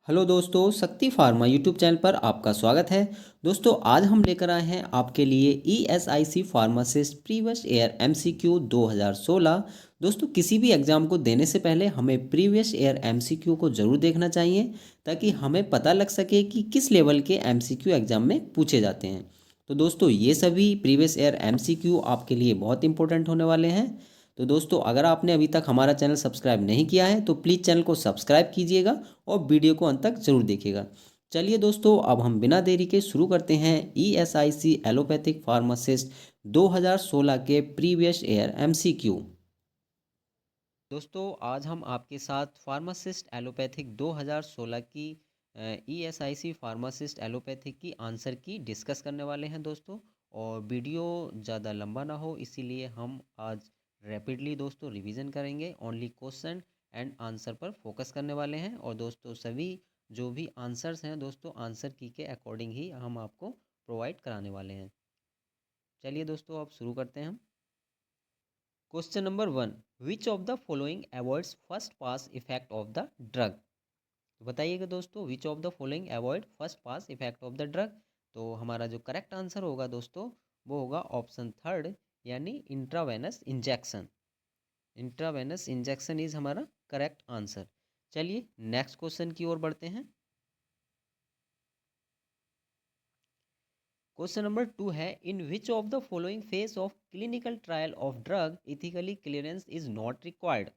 Hello दोस्तों, शक्ति pharma YouTube channel पर आपका स्वागत है। दोस्तों, आज हम लेकर आए हैं आपके लिए ESIC pharmacist previous year MCQ 2016। दोस्तों, किसी भी एग्ज़ाम को देने से पहले हमें प्रीवियस ईयर एमसीक्यू को ज़रूर देखना चाहिए ताकि हमें पता लग सके कि किस लेवल के एमसीक्यू एग्ज़ाम में पूछे जाते हैं। तो दोस्तों, ये सभी प्रीवियस ईयर एमसीक्यू आपके लिए बहुत इंपॉर्टेंट होने वाले हैं। तो दोस्तों, अगर आपने अभी तक हमारा चैनल सब्सक्राइब नहीं किया है तो प्लीज़ चैनल को सब्सक्राइब कीजिएगा और वीडियो को अंत तक ज़रूर देखिएगा। चलिए दोस्तों, अब हम बिना देरी के शुरू करते हैं ईएसआईसी एलोपैथिक फार्मासिस्ट 2016 के प्रीवियस ईयर एमसीक्यू। दोस्तों, आज हम आपके साथ फार्मासिस्ट एलोपैथिक 2016 की ईएसआईसी फार्मासिस्ट एलोपैथिक की आंसर की डिस्कस करने वाले हैं दोस्तों। और वीडियो ज़्यादा लंबा ना हो इसीलिए हम आज रैपिडली दोस्तों रिवीजन करेंगे। ओनली क्वेश्चन एंड आंसर पर फोकस करने वाले हैं। और दोस्तों, सभी जो भी आंसर्स हैं दोस्तों आंसर की के अकॉर्डिंग ही हम आपको प्रोवाइड कराने वाले हैं। चलिए दोस्तों, अब शुरू करते हैं हम। Question number 1, which of the following avoids first pass effect of the drug. बताइएगा दोस्तों, which of the following avoid first pass effect of the drug. तो हमारा जो करेक्ट आंसर होगा दोस्तों वो होगा ऑप्शन थर्ड, यानी intravenous injection. Intravenous injection is हमारा करेक्ट आंसर। चलिए नेक्स्ट क्वेश्चन की ओर बढ़ते हैं। क्वेश्चन नंबर 2 है, in which of the following phase of clinical trial of drug ethically clearance is not required.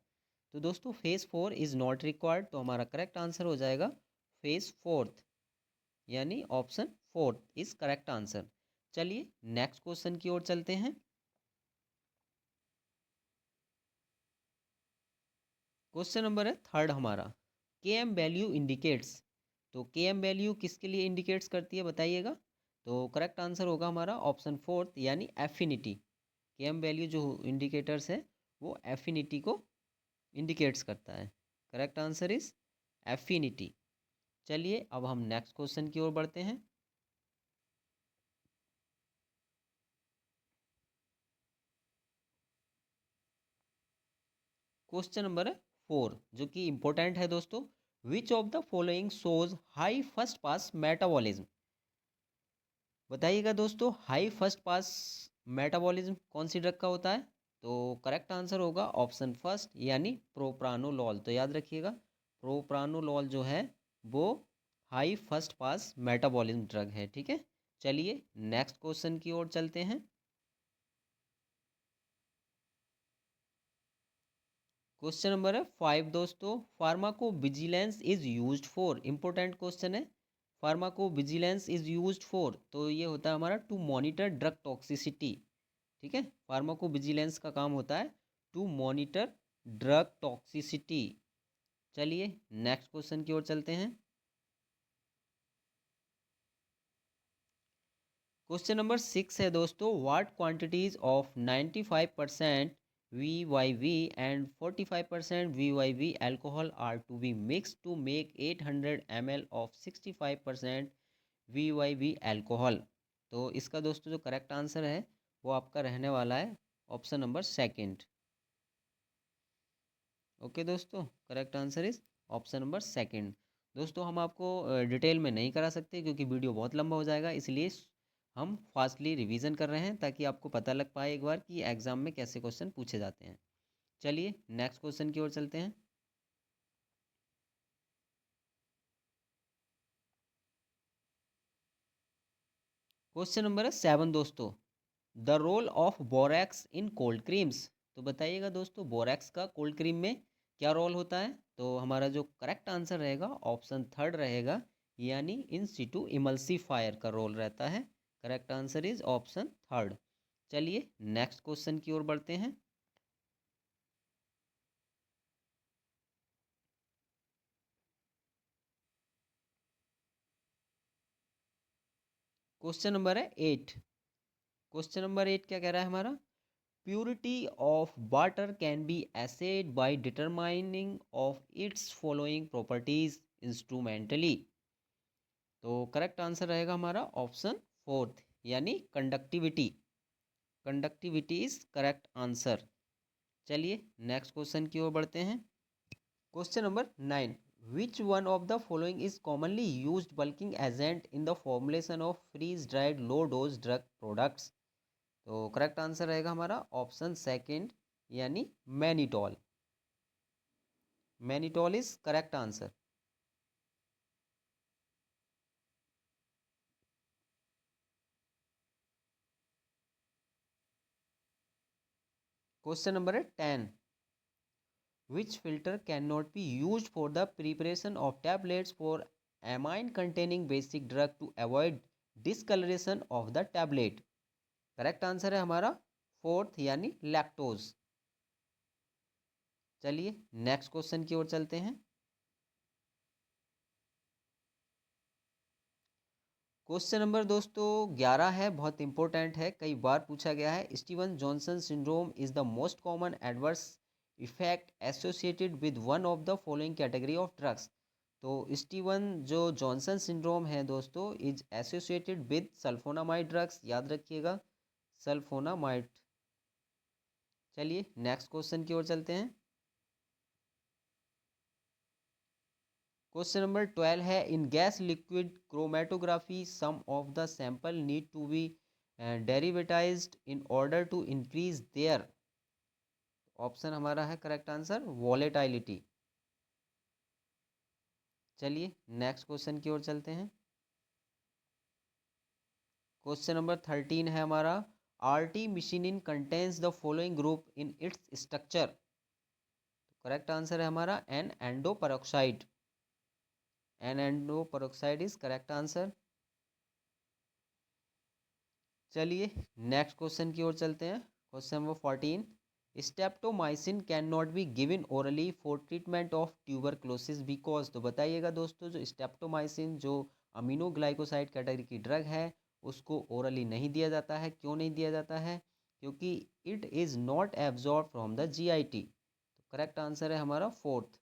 तो दोस्तों फेज 4 इज नॉट रिक्वायर्ड, तो हमारा करेक्ट आंसर हो जाएगा फेज फोर्थ, यानी option fourth is correct answer. चलिए next question की ओर चलते हैं। क्वेश्चन नंबर है थर्ड हमारा, के एम वैल्यू इंडिकेट्स। तो के एम वैल्यू किसके लिए इंडिकेट्स करती है बताइएगा। तो करेक्ट आंसर होगा हमारा ऑप्शन फोर्थ, यानी एफिनिटी। के एम वैल्यू जो इंडिकेटर्स है वो एफिनिटी को इंडिकेट्स करता है। Correct answer is affinity. चलिए अब हम नेक्स्ट क्वेश्चन की ओर बढ़ते हैं। क्वेश्चन नंबर 4 जो कि इंपॉर्टेंट है दोस्तों, which of the following shows high first pass metabolism. बताइएगा दोस्तों, हाई फर्स्ट पास मेटाबॉलिज्म कौन सी ड्रग का होता है। तो करेक्ट आंसर होगा ऑप्शन फर्स्ट, यानी प्रोप्रानोलॉल। तो याद रखिएगा, प्रोप्रानोलॉल जो है वो high first pass metabolism drug है। ठीक है, चलिए नेक्स्ट क्वेश्चन की ओर चलते हैं। क्वेश्चन नंबर है 5 दोस्तों, pharmacovigilance is used for. Important question है, pharmacovigilance is used for, तो ये होता है हमारा टू मॉनिटर ड्रग टॉक्सिसिटी। ठीक है, फार्माको विजिलेंस का काम होता है टू मॉनिटर ड्रग टॉक्सिसिटी। चलिए नेक्स्ट क्वेश्चन की ओर चलते हैं। क्वेश्चन नंबर 6 है दोस्तों, what quantities of 95% VYV and 45% VYV alcohol are to be mixed to make 800 ml of 65% VYV alcohol। तो इसका दोस्तों जो करेक्ट आंसर है वो आपका रहने वाला है ऑप्शन नंबर सेकंड। ओके दोस्तों, correct answer is option number second. दोस्तों, हम आपको डिटेल में नहीं करा सकते क्योंकि वीडियो बहुत लंबा हो जाएगा, इसलिए हम फास्टली रिवीजन कर रहे हैं ताकि आपको पता लग पाए एक बार कि एग्जाम में कैसे क्वेश्चन पूछे जाते हैं। चलिए नेक्स्ट क्वेश्चन की ओर चलते हैं। क्वेश्चन नंबर है 7 दोस्तों, the role of borax in cold creams. तो बताइएगा दोस्तों, बोरैक्स का कोल्ड क्रीम में क्या रोल होता है। तो हमारा जो करेक्ट आंसर रहेगा ऑप्शन थर्ड रहेगा, यानी इन सिटू इमल्सीफायर का रोल रहता है। Correct answer is option third. चलिए नेक्स्ट क्वेश्चन की ओर बढ़ते हैं। क्वेश्चन नंबर है 8। क्वेश्चन नंबर 8 क्या कह रहा है हमारा, purity of water can be assayed by determining of its following properties instrumentally. तो करेक्ट आंसर रहेगा हमारा ऑप्शन फोर्थ, यानी conductivity. Conductivity is correct answer. चलिए नेक्स्ट क्वेश्चन की ओर बढ़ते हैं। Question number 9, which one of the following is commonly used bulking agent in the formulation of freeze dried low dose drug products? तो correct answer रहेगा हमारा option second, यानी mannitol. Mannitol is correct answer. Question number है 10। Which filter cannot be used for the preparation of tablets for amine containing basic drug to avoid discoloration of the tablet? Correct answer है हमारा fourth, यानी lactose. चलिए next question की ओर चलते हैं। Question number दोस्तों 11 है, बहुत इंपॉर्टेंट है, कई बार पूछा गया है। Steven Johnson syndrome is the most common adverse effect associated with one of the following category of drugs. तो स्टीवन जो जॉनसन सिंड्रोम है दोस्तों is associated with sulphonamide drugs, याद रखिएगा सल्फोनामाइड। चलिए नेक्स्ट क्वेश्चन की ओर चलते हैं। क्वेश्चन नंबर 12 है, in gas liquid chromatography some of the sample need to be derivatized in order to increase their. Option हमारा है करेक्ट आंसर वॉलेटिलिटी। चलिए नेक्स्ट क्वेश्चन की ओर चलते हैं। क्वेश्चन नंबर 13 है हमारा, artemisinin contains the following group in its structure. Correct answer है हमारा an endoperoxide. An endoperoxide is correct answer. चलिए नेक्स्ट क्वेश्चन की ओर चलते हैं। Question number 14, streptomycin can not be given orally for treatment of tuberculosis because. तो बताइएगा दोस्तों, जो स्टेप्टोमाइसिन जो अमीनोग्लाइकोसाइड कैटेगरी की ड्रग है उसको ओरली नहीं दिया जाता है। क्यों नहीं दिया जाता है? क्योंकि it is not absorb from the GIT. तो करेक्ट आंसर है हमारा फोर्थ।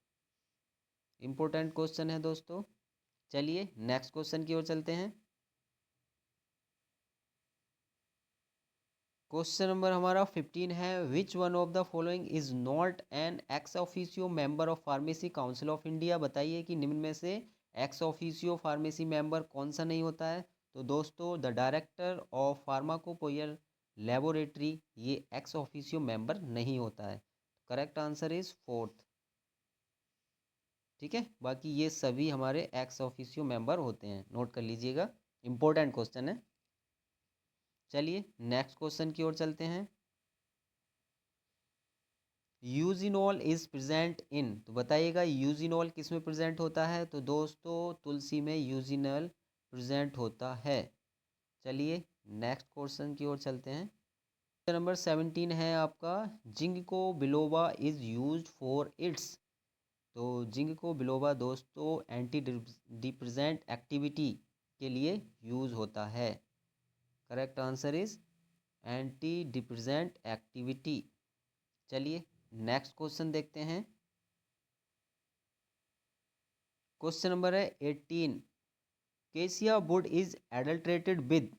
इंपॉर्टेंट क्वेश्चन है दोस्तों। चलिए नेक्स्ट क्वेश्चन की ओर चलते हैं। क्वेश्चन नंबर हमारा 15 है, विच one of the following is not an ex officio member of pharmacy council of India. बताइए कि निम्न में से एक्स ऑफिशियो फार्मेसी मेंबर कौन सा नहीं होता है? तो दोस्तों द डायरेक्टर ऑफ फार्माकोपोइयल लेबोरेटरी ये एक्स ऑफिशियो मेंबर नहीं होता है। Correct answer is fourth. ठीक है, बाकी ये सभी हमारे एक्स ऑफिशियो मेंबर होते हैं, नोट कर लीजिएगा, इंपॉर्टेंट क्वेश्चन है। चलिए नेक्स्ट क्वेश्चन की ओर चलते हैं। Eugenol is present in. तो बताइएगा यूजिनॉल किस में प्रेजेंट होता है? तो दोस्तों तुलसी में यूजिनॉल प्रेजेंट होता है। चलिए नेक्स्ट क्वेश्चन की ओर चलते हैं। क्वेश्चन नंबर 17 है आपका, ginkgo biloba is used for its. तो जिंको बिलोबा दोस्तों एंटी डिप्रेसेंट एक्टिविटी के लिए यूज होता है। Correct answer is anti depressant activity. चलिए नेक्स्ट क्वेश्चन देखते हैं। क्वेश्चन नंबर है 18, केसिया वुड इज एडल्ट्रेटेड विद।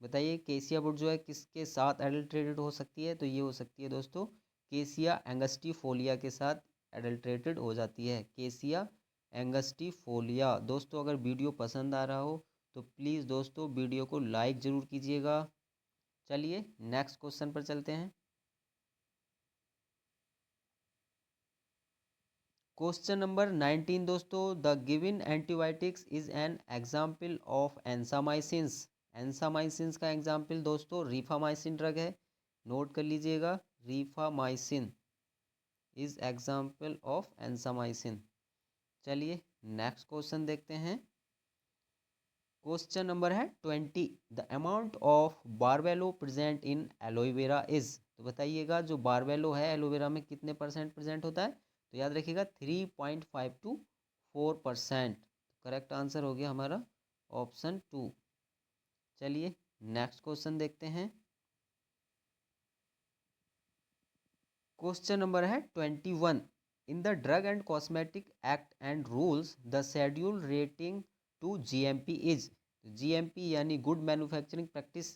बताइए केसिया वुड जो है किसके साथ एडल्ट्रेटेड हो सकती है? तो ये हो सकती है दोस्तों केसिया एंगस्टिफोलिया के साथ एडल्ट्रेटेड हो जाती है। केसिया एंगस्टिफोलिया। दोस्तों अगर वीडियो पसंद आ रहा हो तो प्लीज़ दोस्तों वीडियो को लाइक ज़रूर कीजिएगा। चलिए नेक्स्ट क्वेश्चन पर चलते हैं। क्वेश्चन नंबर 19 दोस्तों, the given antibiotics is an example of ansamycins. Ansamycins का एग्जाम्पल दोस्तों रीफामाइसिन ड्रग है, नोट कर लीजिएगा, rifamycin is example of ansamycin. चलिए नेक्स्ट क्वेश्चन देखते हैं। क्वेश्चन नंबर है 20, the amount of barbaloin present in aloe vera is. तो बताइएगा जो बारबेलो है एलोवेरा में कितने परसेंट प्रेजेंट होता है? तो याद रखिएगा 3.5 to 4%। करेक्ट आंसर हो गया हमारा ऑप्शन 2। चलिए नेक्स्ट क्वेश्चन देखते हैं। क्वेश्चन नंबर है 21, in the drug and cosmetic act and rules the schedule relating to GMP is. GMP यानी गुड मैन्युफैक्चरिंग प्रैक्टिस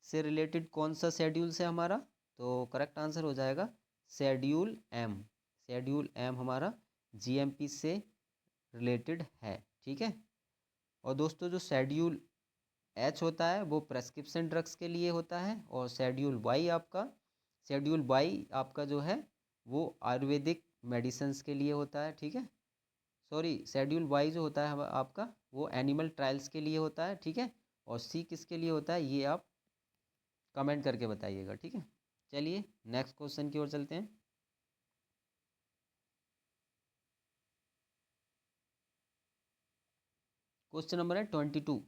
से रिलेटेड कौन सा शेड्यूल से हमारा? तो करेक्ट आंसर हो जाएगा शेड्यूल एम। शेड्यूल एम हमारा जीएमपी से रिलेटेड है, ठीक है। और दोस्तों जो शेड्यूल एच होता है वो प्रेस्क्रिप्शन ड्रग्स के लिए होता है, और शेड्यूल वाई आपका जो है वो आयुर्वेदिक मेडिसिन्स के लिए होता है, ठीक है। सॉरी, शेड्यूल वाई जो होता है आपका वो एनिमल ट्रायल्स के लिए होता है, ठीक है। और सी किसके लिए होता है ये आप कमेंट करके बताइएगा, ठीक है। चलिए नेक्स्ट क्वेश्चन की ओर चलते हैं। क्वेश्चन नंबर है 22।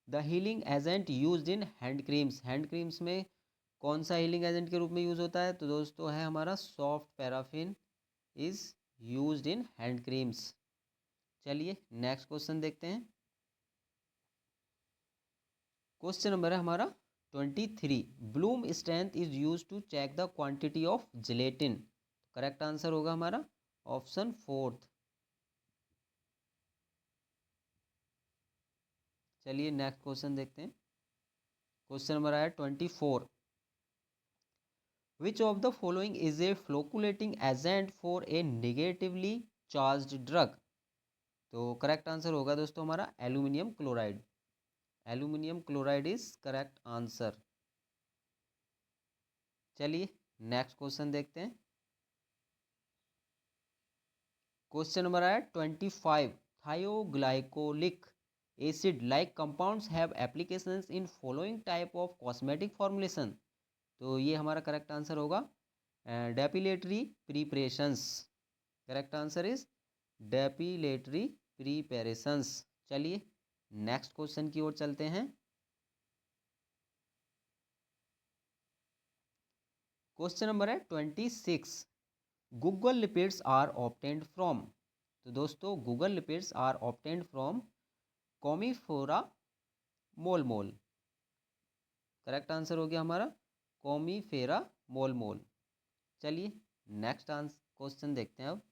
The healing agent used in hand creams. Hand creams में कौन सा हीलिंग एजेंट के रूप में यूज होता है? तो दोस्तों है हमारा soft paraffin is used in hand creams. चलिए नेक्स्ट क्वेश्चन देखते हैं। क्वेश्चन नंबर है हमारा 23। Bloom strength is use to check the quantity of gelatin. Correct answer होगा हमारा ऑप्शन फोर्थ। चलिए नेक्स्ट क्वेश्चन देखते हैं। क्वेश्चन नंबर है 24। Which of the following is a flocculating agent for a negatively charged drug? तो correct answer होगा दोस्तों हमारा aluminium chloride. Aluminium chloride is correct answer. चलिए नेक्स्ट क्वेश्चन देखते हैं। क्वेश्चन नंबर है 25। Thioglycolic acid like compounds have applications in following type of cosmetic formulation. तो ये हमारा करेक्ट आंसर होगा depilatory preparations. Correct answer is depilatory preparations. चलिए next question की ओर चलते हैं। क्वेश्चन नंबर है 26। Guggul lipids are obtained from. तो दोस्तों guggul lipids are obtained from Commiphora molmol. Correct answer हो गया हमारा कॉमीफेरा मोलमोल। चलिए नेक्स्ट क्वेश्चन देखते हैं अब।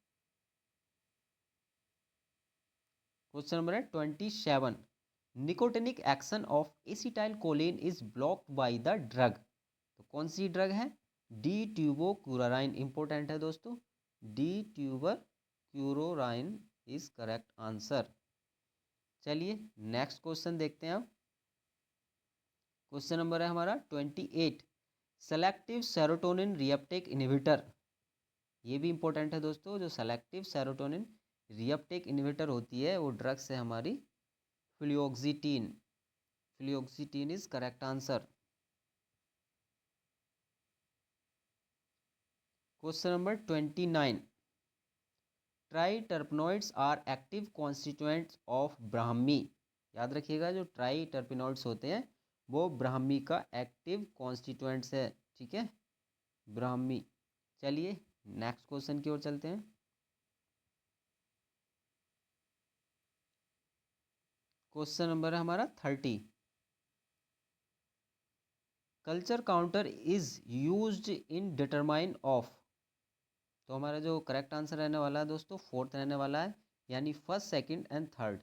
क्वेश्चन नंबर है 27। Nicotinic action of acetylcholine is blocked by the drug. तो कौन सी ड्रग है? D tubocurarine. इंपॉर्टेंट है दोस्तों, D tubocurarine is correct answer. चलिए नेक्स्ट क्वेश्चन देखते हैं अब। क्वेश्चन नंबर है हमारा 28। Selective serotonin reuptake inhibitor. ये भी इंपॉर्टेंट है दोस्तों, जो सेलेक्टिव सेरोटोनिन रिएप्टेक इनहिबिटर होती है वो ड्रग्स है हमारी fluoxetine. Fluoxetine is correct answer. Question number 29। Triterpenoids are active constituents of Brahmi. याद रखिएगा जो ट्राई टर्पिनोइड्स होते हैं वो ब्राह्मी का एक्टिव कॉन्स्टिट्यूएंट्स है, ठीक है, ब्राह्मी। चलिए नेक्स्ट क्वेश्चन की ओर चलते हैं। क्वेश्चन नंबर है हमारा 30। Culture counter is used in determine of. तो हमारा जो करेक्ट आंसर रहने वाला है दोस्तों फोर्थ रहने वाला है, यानी first second and third.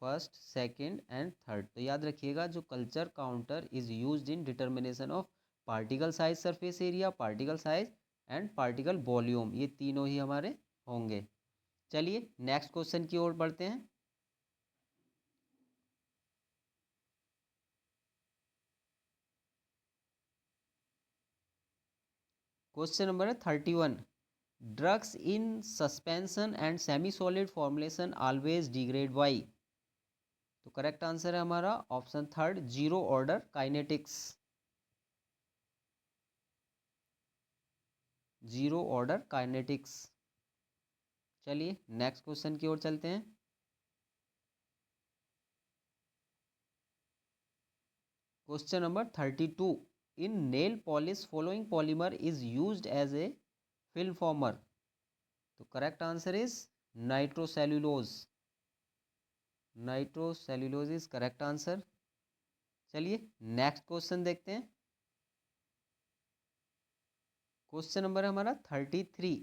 First second and third. तो याद रखिएगा जो culture counter is used in determination of particle size, surface area, particle size and particle volume, ये तीनों ही हमारे होंगे। चलिए नेक्स्ट क्वेश्चन की ओर बढ़ते हैं। क्वेश्चन नंबर है 31। Drugs in suspension and semi solid formulation always degrade by. तो करेक्ट आंसर है हमारा option third, zero order kinetics. Zero order kinetics. चलिए नेक्स्ट क्वेश्चन की ओर चलते हैं। Question number 32। In nail polish following polymer is used as a film former. तो correct answer is nitrocellulose. Nitrocellulose is correct answer. चलिए next question देखते हैं। Question number है हमारा 33।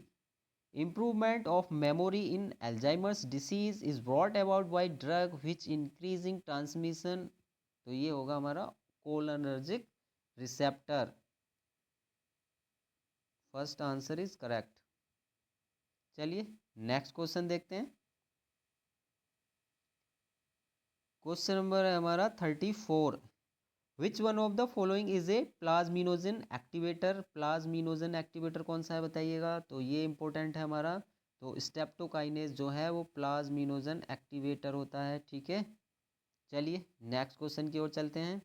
Improvement of memory in Alzheimer's disease is brought about by drug which increasing transmission. तो ये होगा हमारा cholinergic receptor. First answer is correct. चलिए नेक्स्ट क्वेश्चन देखते हैं। क्वेश्चन नंबर है हमारा 34। विच one of the following is A plasminogen activator. Plasminogen activator कौन सा है बताइएगा। तो ये इंपॉर्टेंट है हमारा। तो स्टेप्टोकाइनेज जो है वो प्लाज्मिनोजन एक्टिवेटर होता है, ठीक है। चलिए नेक्स्ट क्वेश्चन की ओर चलते हैं।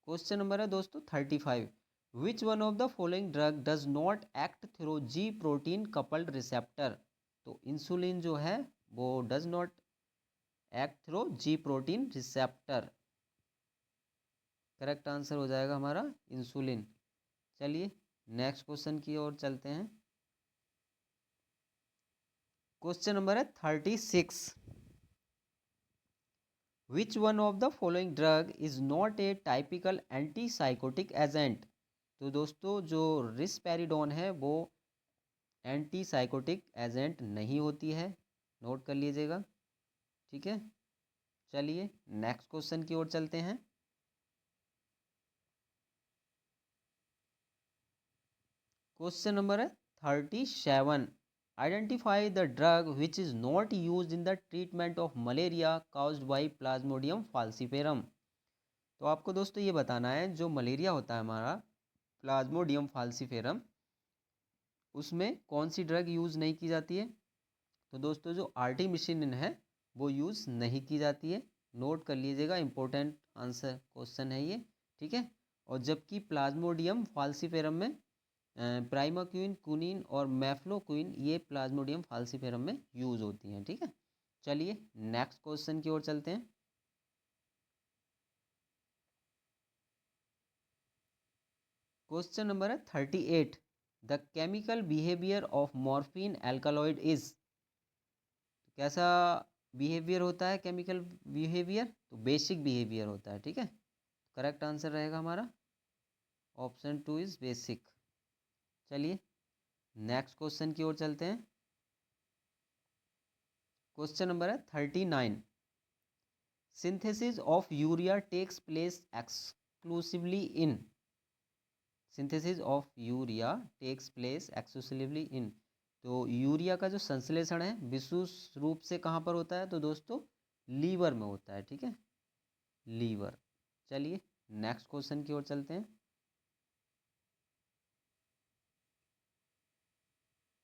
क्वेश्चन नंबर है दोस्तों 35। विच one of the following drug does not act through ji protein coupled receptor. तो इंसुलिन जो है वो does not act through ji protein receptor. Correct answer हो जाएगा हमारा इंसुलिन। चलिए नेक्स्ट क्वेश्चन की ओर चलते हैं। क्वेश्चन नंबर है 36। विच one of the following drug is not a typical antipsychotic agent. तो दोस्तों जो रिस्पेरिडोन है वो एंटीसाइकोटिक एजेंट नहीं होती है, नोट कर लीजिएगा, ठीक है। चलिए नेक्स्ट क्वेश्चन की ओर चलते हैं। क्वेश्चन नंबर है 37। Identify the drug which is not use in the treatment of malaria caused by Plasmodium falciparum. तो आपको दोस्तों ये बताना है जो मलेरिया होता है हमारा प्लाज्मोडियम फाल्सीफेरम, उसमें कौन सी ड्रग यूज़ नहीं की जाती है। तो दोस्तों जो आर्टिमिसिनिन है वो यूज़ नहीं की जाती है, नोट कर लीजिएगा, इंपॉर्टेंट आंसर क्वेश्चन है ये, ठीक है। और जबकि प्लाज्मोडियम फाल्सीफेरम में प्राइमाक्विन, कुनिन और मैफ्लोक्विन ये प्लाज्मोडियम फाल्सीफेरम में यूज़ होती हैं, ठीक है। चलिए नेक्स्ट क्वेश्चन की ओर चलते हैं। क्वेश्चन नंबर है 38। The chemical behaviour of morphine alkaloid is. कैसा बिहेवियर होता है केमिकल बिहेवियर। तो बेसिक बिहेवियर होता है, ठीक है। करेक्ट आंसर रहेगा हमारा ऑप्शन 2 इज बेसिक। चलिए नेक्स्ट क्वेश्चन की ओर चलते हैं। क्वेश्चन नंबर है 39। Synthesis of urea takes place exclusively in. Synthesis of urea takes place exclusively in. तो यूरिया का जो संश्लेषण है विशेष रूप से कहाँ पर होता है। तो दोस्तों लीवर में होता है, ठीक है, लीवर। चलिए नेक्स्ट क्वेश्चन की ओर चलते हैं।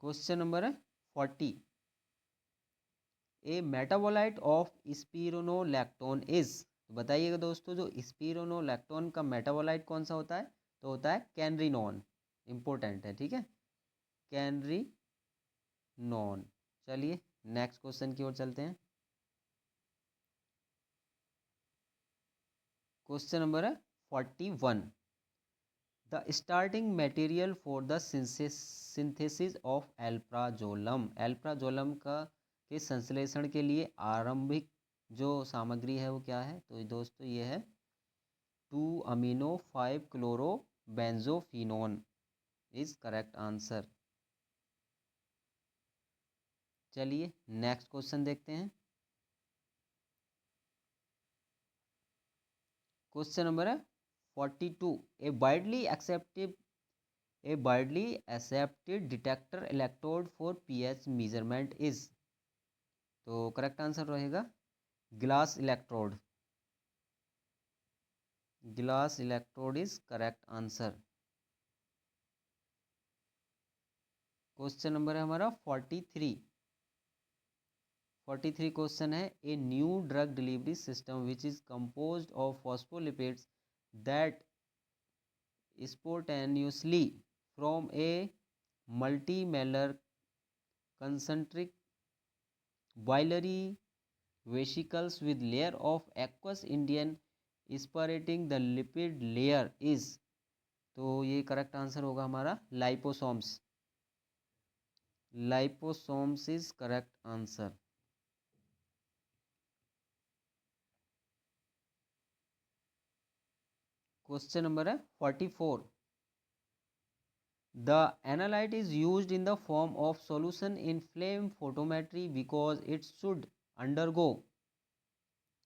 क्वेश्चन नंबर है 40। ए मेटाबोलाइट ऑफ स्पिरोनोलैक्टोन इज। तो बताइएगा दोस्तों जो स्पिरोनोलैक्टोन का मेटाबोलाइट कौन सा होता है। तो होता है कैनरिनॉन, इंपॉर्टेंट है, ठीक है, कैनरिनॉन। चलिए नेक्स्ट क्वेश्चन की ओर चलते हैं। क्वेश्चन नंबर है 41। The starting material for the synthesis of alprazolam. Alprazolam का के संश्लेषण के लिए आरंभिक जो सामग्री है वो क्या है। तो दोस्तों ये है 2-amino-5-क्लोरो-बेंजोफिनोन इज करेक्ट आंसर। चलिए नेक्स्ट क्वेश्चन देखते हैं। क्वेश्चन नंबर है 42। A widely accepted detector electrode for pH measurement is. तो करेक्ट आंसर रहेगा glass electrode. Glass electrode is correct answer. Question number है हमारा 43। 43 क्वेश्चन है a new drug delivery system which is composed of phospholipids that spontaneously from a multicellular concentric biliary vesicles with layer of aqueous Indian separating the lipid layer is। तो ये correct answer होगा हमारा liposomes. Liposomes is correct answer. Question number है 44। The analyte is used in the form of solution in flame photometry because it should undergo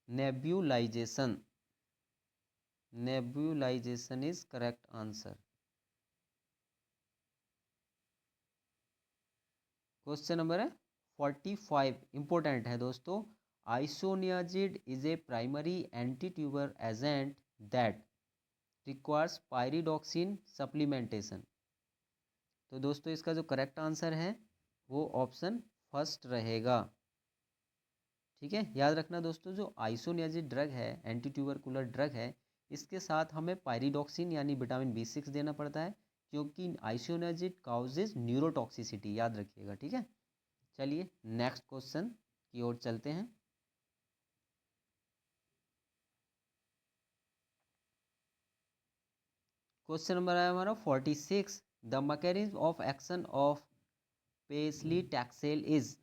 nebulization। nebulization is correct answer। Question number है 45, important है दोस्तों। Isoniazid is a primary anti tuber agent that requires pyridoxine supplementation. तो दोस्तों इसका जो correct answer है वो option first रहेगा। ठीक है, याद रखना दोस्तों, जो आइसोनियाजिड ड्रग है, एंटी ट्यूबरकुलर ड्रग है, इसके साथ हमें पायरिडॉक्सिन यानी विटामिन B6 देना पड़ता है, क्योंकि आइसोनियाजिड काउजेज न्यूरोटॉक्सिसिटी, याद रखिएगा। ठीक है, चलिए नेक्स्ट क्वेश्चन की ओर चलते हैं। क्वेश्चन नंबर है हमारा 46, the mechanism of action of paclitaxel is.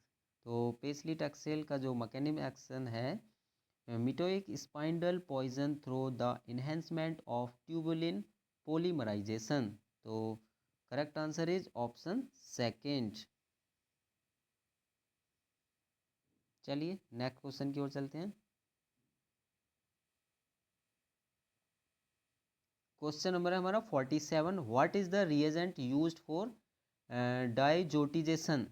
तो पेसलीटैक्सेल का जो मैकेनिज्म एक्शन है, mitotic spindle poison through the enhancement of tubulin polymerization. तो correct answer is option second. चलिए नेक्स्ट क्वेश्चन की ओर चलते हैं। क्वेश्चन नंबर है हमारा 47, what is the reagent used for diazotization.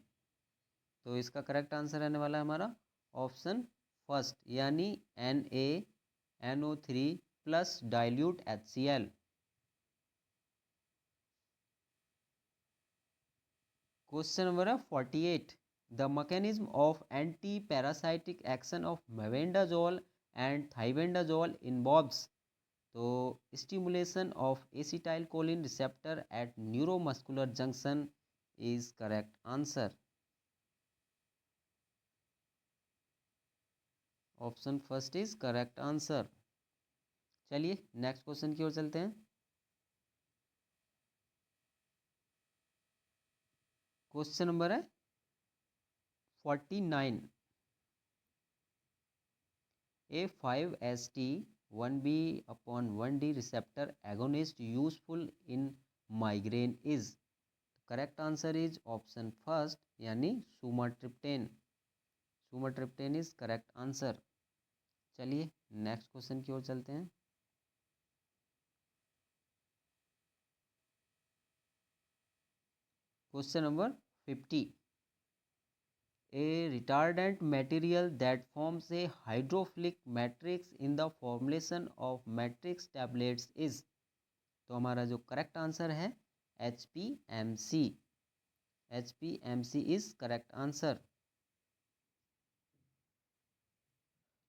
तो इसका करेक्ट आंसर रहने वाला है हमारा ऑप्शन फर्स्ट, यानी NaNO3 plus dilute HCl। Question number है 48, the mechanism of anti parasitic action of mebendazole and thiabendazole involves. तो stimulation of acetylcholine receptor at neuromuscular junction is correct answer. Option first is correct answer. चलिए next question की ओर चलते हैं। Question number है 49, a 5-HT1B upon 1D receptor agonist useful in migraine is। Correct answer is option first, यानी sumatriptan. Sumatriptan is correct answer. चलिए next question की ओर चलते हैं। Question number 50, a retardant material that forms a hydrophilic matrix in the formulation of matrix tablets is। तो हमारा जो correct answer है HPMC। HPMC is correct answer.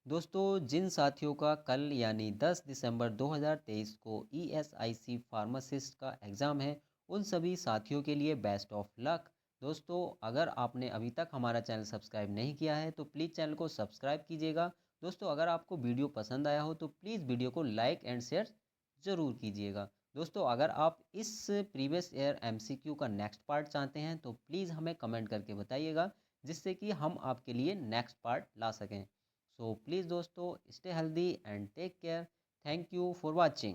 दोस्तों जिन साथियों का कल यानी 10 दिसंबर 2023 को ESIC फार्मासिस्ट का एग्ज़ाम है, उन सभी साथियों के लिए बेस्ट ऑफ लक। दोस्तों अगर आपने अभी तक हमारा चैनल सब्सक्राइब नहीं किया है तो प्लीज़ चैनल को सब्सक्राइब कीजिएगा। दोस्तों अगर आपको वीडियो पसंद आया हो तो प्लीज़ वीडियो को लाइक एंड शेयर ज़रूर कीजिएगा। दोस्तों अगर आप इस प्रीवियस ईयर MCQ का नेक्स्ट पार्ट चाहते हैं तो प्लीज़ हमें कमेंट करके बताइएगा, जिससे कि हम आपके लिए नेक्स्ट पार्ट ला सकें। So please दोस्तों stay healthy and take care. Thank you for watching.